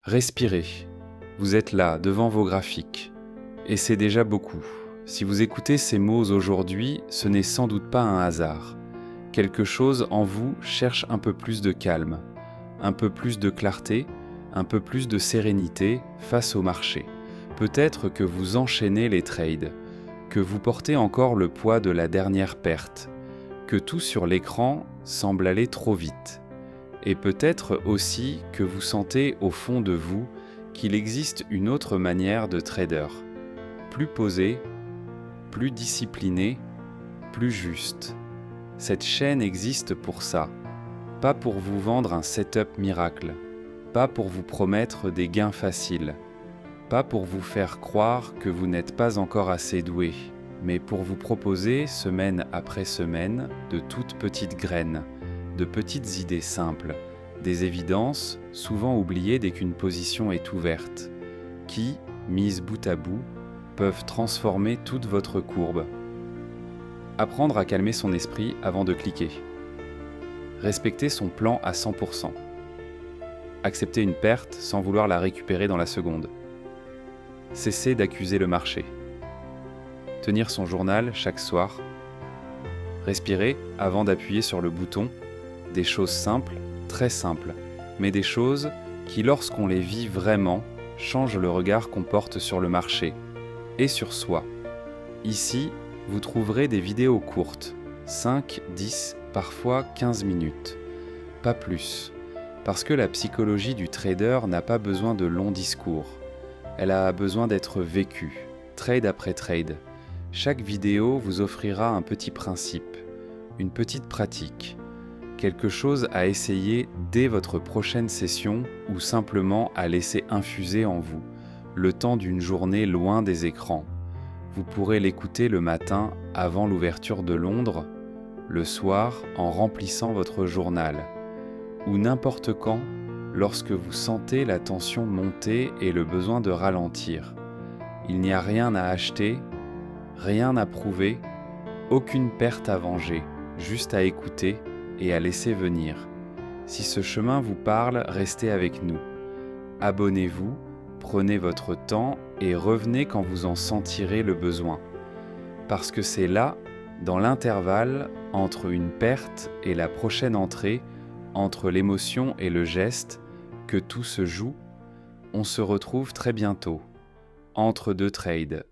Respirez. Vous êtes là, devant vos graphiques. Et c'est déjà beaucoup. Si vous écoutez ces mots aujourd'hui, ce n'est sans doute pas un hasard. Quelque chose en vous cherche un peu plus de calme, un peu plus de clarté, un peu plus de sérénité face au marché. Peut-être que vous enchaînez les trades, que vous portez encore le poids de la dernière perte, que tout sur l'écran semble aller trop vite. Et peut-être aussi que vous sentez au fond de vous qu'il existe une autre manière de trader, plus posée, plus disciplinée, plus juste. Cette chaîne existe pour ça, pas pour vous vendre un setup miracle, pas pour vous promettre des gains faciles, pas pour vous faire croire que vous n'êtes pas encore assez doué, mais pour vous proposer, semaine après semaine, de toutes petites graines, de petites idées simples, des évidences, souvent oubliées dès qu'une position est ouverte, qui, mises bout à bout, peuvent transformer toute votre courbe. Apprendre à calmer son esprit avant de cliquer. Respecter son plan à 100%. Accepter une perte sans vouloir la récupérer dans la seconde. Cesser d'accuser le marché. Tenir son journal chaque soir. Respirer avant d'appuyer sur le bouton. Des choses simples, très simples, mais des choses qui, lorsqu'on les vit vraiment, changent le regard qu'on porte sur le marché et sur soi. Ici, vous trouverez des vidéos courtes, 5, 10, parfois 15 minutes, pas plus, parce que la psychologie du trader n'a pas besoin de longs discours. Elle a besoin d'être vécue, trade après trade. Chaque vidéo vous offrira un petit principe, une petite pratique, quelque chose à essayer dès votre prochaine session ou simplement à laisser infuser en vous, le temps d'une journée loin des écrans. Vous pourrez l'écouter le matin avant l'ouverture de Londres, le soir en remplissant votre journal, ou n'importe quand lorsque vous sentez la tension monter et le besoin de ralentir. Il n'y a rien à acheter, rien à prouver, aucune perte à venger, juste à écouter et à laisser venir. Si ce chemin vous parle, restez avec nous. Abonnez-vous, prenez votre temps et revenez quand vous en sentirez le besoin. Parce que c'est là, dans l'intervalle entre une perte et la prochaine entrée, entre l'émotion et le geste, que tout se joue. On se retrouve très bientôt, entre deux trades.